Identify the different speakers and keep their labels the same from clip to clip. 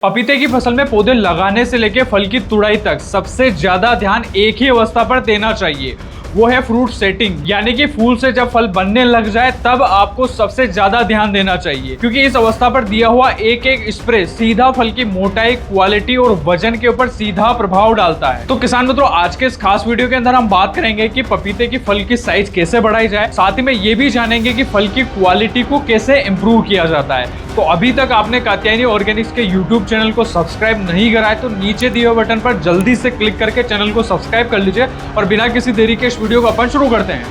Speaker 1: पपीते की फसल में पौधे लगाने से लेकर फल की तुड़ाई तक सबसे ज्यादा ध्यान एक ही अवस्था पर देना चाहिए, वो है फ्रूट सेटिंग। यानी कि फूल से जब फल बनने लग जाए तब आपको सबसे ज्यादा ध्यान देना चाहिए, क्योंकि इस अवस्था पर दिया हुआ एक एक स्प्रे सीधा फल की मोटाई, क्वालिटी और वजन के ऊपर सीधा प्रभाव डालता है। तो किसान मित्रों, आज के इस खास वीडियो के अंदर हम बात करेंगे कि पपीते की फल की साइज कैसे बढ़ाई जाए, साथ ही में ये भी जानेंगे कि फल की क्वालिटी को कैसे इंप्रूव किया जाता है। तो अभी तक आपने कात्यायनी ऑर्गेनिक्स के यूट्यूब चैनल को सब्सक्राइब नहीं करा है तो नीचे दिए हुए बटन पर जल्दी से क्लिक करके चैनल को सब्सक्राइब कर लीजिए और बिना किसी देरी के इस वीडियो को अपन शुरू करते हैं।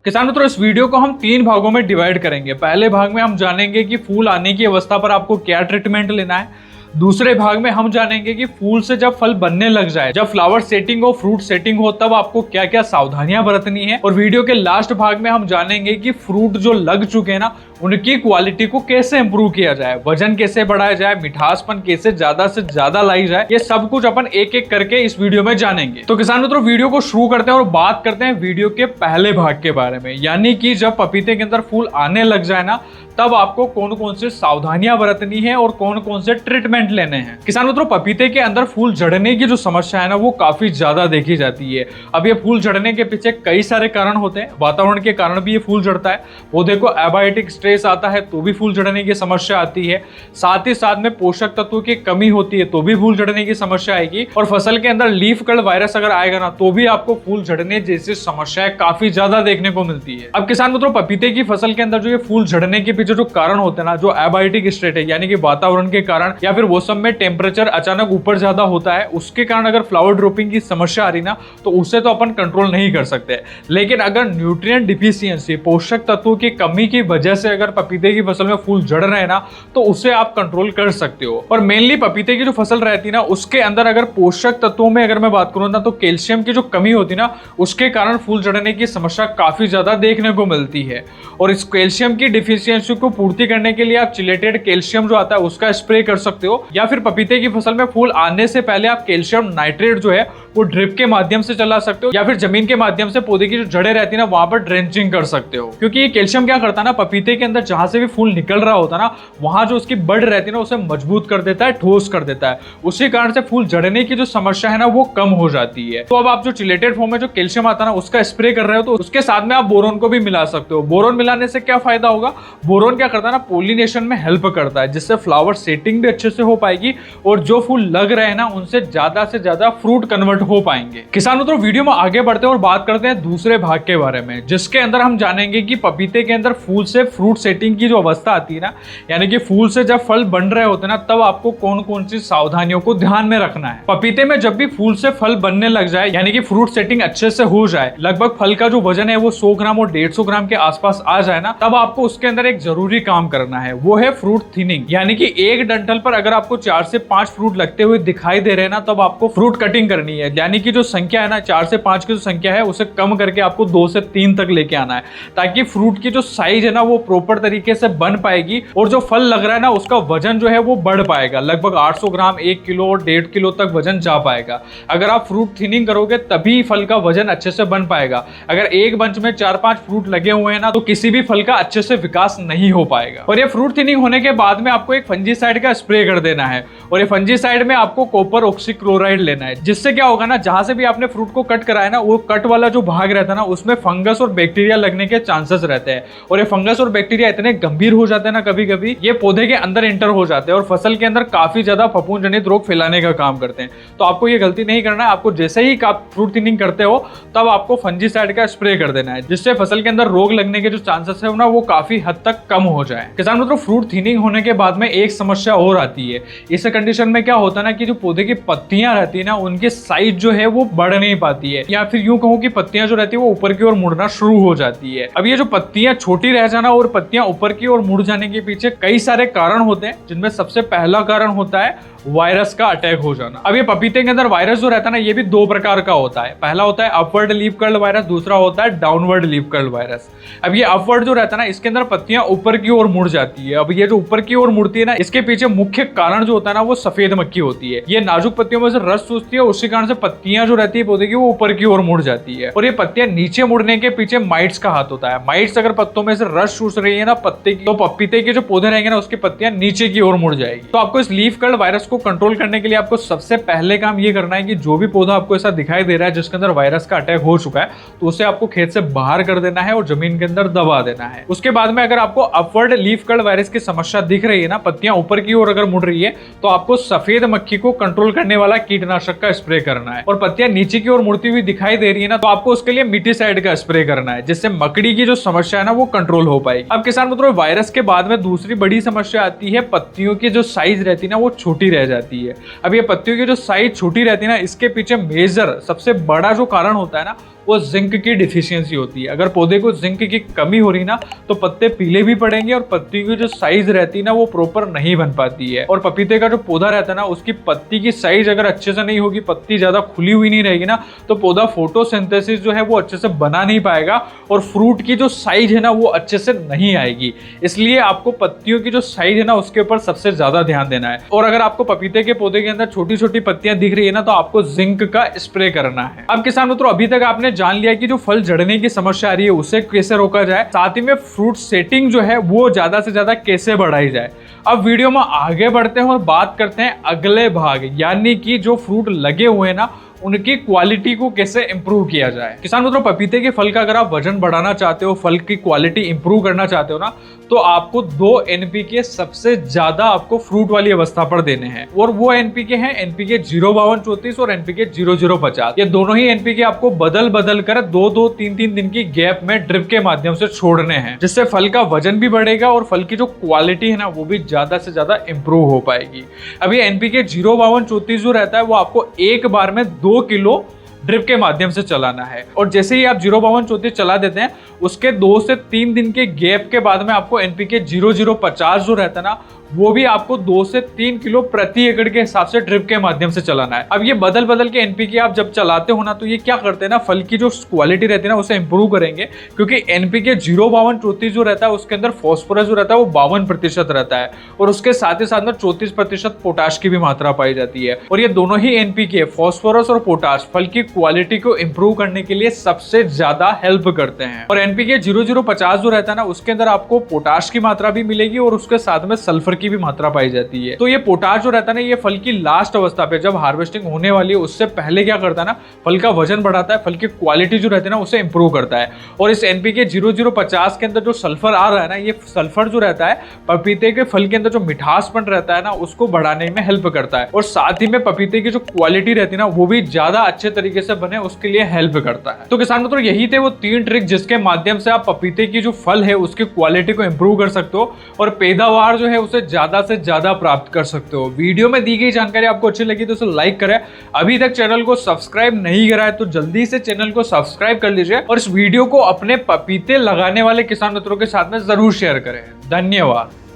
Speaker 1: किसान मित्रों, इस वीडियो को हम 3 भागों में डिवाइड करेंगे। पहले भाग में हम जानेंगे कि फूल आने की अवस्था पर आपको क्या ट्रीटमेंट लेना है। दूसरे भाग में हम जानेंगे कि फूल से जब फल बनने लग जाए, जब फ्लावर सेटिंग हो, फ्रूट सेटिंग हो, तब आपको क्या क्या सावधानियां बरतनी है। और वीडियो के लास्ट भाग में हम जानेंगे कि फ्रूट जो लग चुके हैं ना, उनकी क्वालिटी को कैसे इंप्रूव किया जाए, वजन कैसे बढ़ाया जाए, मिठासपन कैसे ज्यादा से ज्यादा लाई जाए। ये सब कुछ अपन एक एक करके इस वीडियो में जानेंगे। तो किसान मित्रों, वीडियो को शुरू करते हैं और बात करते हैं वीडियो के पहले भाग के बारे में, यानी कि जब पपीते के अंदर फूल आने लग जाए ना, तब आपको कौन कौन से सावधानियां बरतनी है और कौन कौन से ट्रीटमेंट लेने हैं। किसान मित्रों, पपीते के अंदर फूल झड़ने की जो समस्या है ना, वो काफी ज्यादा देखी जाती है। अब ये फूल झड़ने के पीछे कई सारे कारण होते हैं। वातावरण के कारण भी ये फूल झड़ता है, पौधे को एबायोटिक स्ट्रेस आता है तो भी फूल झड़ने की समस्या आती है, साथ ही साथ में पोषक तत्वों की कमी होती है तो भी फूल झड़ने की समस्या आएगी, और फसल के अंदर लीफ कर्ल वायरस अगर आएगा ना, तो भी आपको फूल झड़ने जैसी समस्याएं काफी ज्यादा देखने को मिलती है। अब किसान मित्रों, पपीते की फसल के अंदर जो ये फूल झड़ने के पीछे जो कारण होते हैं ना, जो एबायोटिक स्टेट है, यानी कि वातावरण के कारण या फिर मौसम में टेम्परेचर अचानक ऊपर ज्यादा होता है, उसके कारण अगर फ्लावर ड्रॉपिंग की समस्या आ रही ना, तो उससे तो अपन कंट्रोल नहीं कर सकते। लेकिन अगर न्यूट्रिएंट डिफिशियंसी, पोषक तत्वों की कमी की वजह से अगर पपीते की फसल में फूल झड़ रहे हैं ना, तो उसे आप कंट्रोल कर सकते हो। और मेनली पपीते की जो फसल रहती है ना, उसके अंदर अगर पोषक तत्वों में अगर मैं बात करूं ना, तो कैल्शियम की जो कमी होती है ना, उसके कारण फूल झड़ने की समस्या काफी ज्यादा देखने को मिलती है। और इस कैल्शियम की डिफिशियंसी को पूर्ति करने के लिए आप चिलेटेड कैल्शियम जो आता है उसका स्प्रे कर सकते हो, या फिर पपीते की फसल में फूल आने से पहले आप कैल्शियम नाइट्रेट जो है वो ड्रिप के माध्यम से चला सकते हो, या फिर जमीन के माध्यम से पौधे की जो जड़ें रहती है ना, वहां पर ड्रेंचिंग कर सकते हो। क्योंकि ये कैल्शियम क्या करता है ना, पपीते के अंदर जहां से भी फूल निकल रहा होता है ना, वहां जो उसकी बड रहती है ना, उसे मजबूत कर देता है, ठोस कर देता है। उसी कारण से फूल झड़ने की जो समस्या है ना, वो कम हो जाती है। तो अब आप जो चिलेटेड फॉर्म में जो कैल्शियम आता है ना, उसका स्प्रे कर रहे हो, तो उसके साथ में आप बोरोन को भी मिला सकते हो। बोरोन मिलाने से क्या फायदा होगा, बोरोन क्या करता है ना, पोलिनेशन में हेल्प करता है, जिससे फ्लावर सेटिंग भी अच्छे से हो पाएगी और जो फूल लग रहे हैं ना, उनसे ज्यादा फ्रूट कन्वर्ट हो पाएंगे। किसान मित्रों, वीडियो में आगे बढ़ते हैं और बात करते हैं दूसरे भाग के बारे में, जिसके अंदर हम जानेंगे कि पपीते के अंदर फूल से फ्रूट सेटिंग की जो अवस्था आती है ना, यानी कि फूल से जब फल बन रहे होते हैं ना, तब आपको कौन कौन सी सावधानियों को ध्यान में रखना है। पपीते में जब भी फूल से फल बनने लग जाए, यानी कि फ्रूट सेटिंग अच्छे से हो जाए, लगभग फल का जो वजन है वो 100 ग्राम और 150 ग्राम के आसपास आ जाए ना, तब आपको उसके अंदर एक जरूरी काम करना है, वो है फ्रूट थिनिंग। यानी कि एक डंठल पर अगर आपको 4 से 5 फ्रूट लगते हुए दिखाई दे रहे हैं ना, तब आपको फ्रूट कटिंग करनी है। यानी कि जो संख्या है ना, 4 से 5 की जो संख्या है, उसे कम करके आपको 2 से 3 तक लेके आना है, ताकि फ्रूट की जो साइज है ना, वो प्रॉपर तरीके से बन पाएगी और जो फल लग रहा है ना, उसका वजन जो है वो बढ़ पाएगा। लगभग 800 ग्राम, 1 किलो और 1.5 किलो तक वजन जा पाएगा। अगर आप फ्रूट थिनिंग करोगे तभी फल का वजन अच्छे से बन पाएगा। अगर एक बंच में 4-5 फ्रूट लगे हुए हैं ना, तो किसी भी फल का अच्छे से विकास नहीं हो पाएगा। और ये फ्रूट थिनिंग होने के बाद में आपको एक फंजीसाइड का स्प्रे कर देना है, और ये फंजीसाइड में आपको कॉपर ऑक्सीक्लोराइड लेना है, जिससे क्या होगा ना, जहां से भी आपने फ्रूट को कट कराया ना, वो कट वाला जो भाग रहता है ना, उसमें फंगस और बैक्टीरिया लगने के चांसेस रहते हैं। और ये फंगस और बैक्टीरिया इतने गंभीर हो जाते हैं ना, कभी कभी ये पौधे के अंदर एंटर हो जाते हैं और फसल के अंदर काफी ज्यादा फफूंद जनित रोग फैलाने का काम करते हैं। तो आपको ये गलती नहीं करना है। आपको जैसे ही आप फ्रूट थिनिंग करते हो, तब आपको फंजीसाइड का स्प्रे कर देना है, जिससे फसल के अंदर रोग लगने के जो चांसेस है ना, वो काफी हद तक कम हो जाए। किसान मित्रों, फ्रूट थिनिंग होने के बाद में एक समस्या और आती है। इस कंडीशन में क्या होता है ना, कि जो पौधे की पत्तियां रहती है ना, उनकी साइज जो है वो बढ़ नहीं पाती है, या फिर यूं कहूं कि पत्तियां जो रहती है वो ऊपर की ओर मुड़ना शुरू हो जाती है। अब ये जो पत्तियां छोटी रह जाना और पत्तियां ऊपर की ओर मुड़ जाने के पीछे कई सारे कारण होते हैं, जिनमें सबसे पहला कारण होता है वायरस का अटैक हो जाना। अब ये पपीते के अंदर वायरस जो रहता है ना, ये भी 2 प्रकार का होता है। पहला होता है अपवर्ड लीफ कर्ल वायरस, दूसरा होता है डाउनवर्ड लीफ कर्ल वायरस। अब ये अपवर्ड जो रहता है ना, इसके अंदर पत्तियां ऊपर की ओर मुड़ जाती है। अब ये जो ऊपर की ओर मुड़ती है ना, इसके पीछे मुख्य कारण जो होता है ना वो सफेद मक्खी होती है। ये नाजुक पत्तियों में से रस चूसती है, उसी कारण से पत्तियां जो रहती है पौधे की वो ऊपर की ओर मुड़ जाती है। और ये पत्तियां नीचे मुड़ने के पीछे माइट्स का हाथ होता है। माइट्स अगर पत्तों में से रस चूस रही है ना पत्ते की, तो पपीते के जो पौधे रहेंगे ना उसकी पत्तियां नीचे की ओर मुड़ जाएगी। तो आपको इस लीफ कर्ल वायरस को कंट्रोल करने के लिए आपको सबसे पहले काम ये करना है कि जो भी पौधा आपको ऐसा दिखाई दे रहा है जिसके अंदर वायरस का अटैक हो चुका है, तो उसे आपको खेत से बाहर कर देना है और जमीन के अंदर दबा देना है। उसके बाद में अगर आपको अपवर्ड लीफ कर्ल वायरस की समस्या दिख रही है ना, पत्तियां ऊपर की ओर अगर मुड़ रही है, तो आपको सफेद मक्खी को कंट्रोल करने वाला कीटनाशक का स्प्रे करना है। और पत्तियां नीचे की ओर मुड़ती हुई दिखाई दे रही है ना, तो आपको उसके लिए मिटीसाइड का स्प्रे करना है, जिससे मकड़ी की जो समस्या है ना वो कंट्रोल हो पाएगी। अब किसान मित्रों, वायरस के बाद में दूसरी बड़ी समस्या आती है, पत्तियों की जो साइज रहती है ना वो छोटी रह जाती है। अब ये पत्तियों की जो साइज छोटी रहती है ना, इसके पीछे मेजर सबसे बड़ा जो कारण होता है ना वो जिंक की डिफिशियंसी होती है। अगर पौधे को जिंक की कमी हो रही ना तो पत्ते पीले भी पड़ेंगे और पत्ती की जो साइज रहती है ना वो प्रॉपर नहीं बन पाती है। और पपीते का जो पौधा रहता है ना उसकी पत्ती की साइज अगर अच्छे से नहीं होगी, पत्ती ज्यादा खुली हुई नहीं रहेगी ना, तो पौधा फोटोसिंथेसिस जो है वो अच्छे से बना नहीं पाएगा और फ्रूट की जो साइज है ना वो अच्छे से नहीं आएगी। इसलिए आपको पत्तियों की जो साइज है ना उसके ऊपर सबसे ज्यादा ध्यान देना है। और अगर आपको पपीते के पौधे के अंदर छोटी छोटी पत्तियां दिख रही है ना, तो आपको जिंक का स्प्रे करना है। अब किसान मित्रों, अभी तक आपने जान लिया कि जो फल झड़ने की समस्या आ रही है उसे कैसे रोका जाए, साथ ही में फ्रूट सेटिंग जो है वो ज्यादा से ज्यादा कैसे बढ़ाई जाए। अब वीडियो में आगे बढ़ते हैं और बात करते हैं अगले भाग, यानी कि जो फ्रूट लगे हुए हैं ना उनकी क्वालिटी को कैसे इंप्रूव किया जाए। किसान मित्रों, पपीते के फल का अगर आप वजन बढ़ाना चाहते हो, फल की क्वालिटी इंप्रूव करना चाहते हो ना, तो आपको 2 NPK सबसे ज्यादा आपको फ्रूट वाली अवस्था पर देने हैं। और वो NPK हैं NPK 05234 और NPK 0050। ये दोनों ही NPK आपको बदल बदल कर 2-2, 3-3 दिन की गैप में ड्रिप के माध्यम से छोड़ने हैं, जिससे फल का वजन भी बढ़ेगा और फल की जो क्वालिटी है ना वो भी ज्यादा से ज्यादा इंप्रूव हो पाएगी। अभी NPK 05234 जो रहता है वो आपको एक बार में 2 किलो ड्रिप के माध्यम से चलाना है। और जैसे ही आप 05234 चला देते हैं उसके 2 से 3 दिन के गैप के बाद में आपको NPK 0050 जो रहता है ना वो भी आपको 2 से 3 किलो प्रति एकड़ के हिसाब से ड्रिप के माध्यम से चलाना है। अब ये बदल बदल के NPK आप जब चलाते हो ना तो ये क्या करते हैं ना, फल की जो क्वालिटी रहती है ना उसे इंप्रूव करेंगे, क्योंकि NPK 05234 जो रहता है उसके अंदर फॉस्फोरस जो रहता है वो 52% रहता है और उसके साथ ही साथ में 34% पोटाश की भी मात्रा पाई जाती है। और ये दोनों ही NPK फॉस्फोरस और पोटाश फल की क्वालिटी को इंप्रूव करने के लिए सबसे ज्यादा हेल्प करते हैं। और NPK 0050 जो रहता है ना उसके अंदर आपको पोटाश की मात्रा भी मिलेगी और उसके साथ में सल्फर की भी मात्रा पाई जाती है। तो ये पोटाश जो रहता है ना ये फल की लास्ट अवस्था पे जब हार्वेस्टिंग होने वाली है उससे पहले क्या करता है ना, फल का वजन बढ़ाता है, फल की क्वालिटी जो रहती है ना उसे इंप्रूव करता है। और इस NPK 0050 के अंदर जो सल्फर आ रहा है ना, ये सल्फर जो रहता है पपीते के फल के अंदर जो मिठासपन रहता है ना उसको बढ़ाने में हेल्प करता है और साथ ही में पपीते की जो क्वालिटी रहती है ना वो भी ज्यादा अच्छे तरीके से बने उसके लिए हेल्प करता है। तो किसान मित्रों, यही थे वो 3 ट्रिक जिसके माध्यम से आप पपीते की जो फल है उसकी क्वालिटी को इंप्रूव कर सकते हो और पैदावार जो है उसे ज्यादा से ज्यादा प्राप्त कर सकते हो। वीडियो में दी गई जानकारी आपको अच्छी लगी तो उसे लाइक करें, अभी तक चैनल को सब्सक्राइब नहीं करा है तो जल्दी से चैनल को सब्सक्राइब कर लीजिए और इस वीडियो को अपने पपीते लगाने वाले किसान मित्रों के साथ में जरूर शेयर करें। धन्यवाद।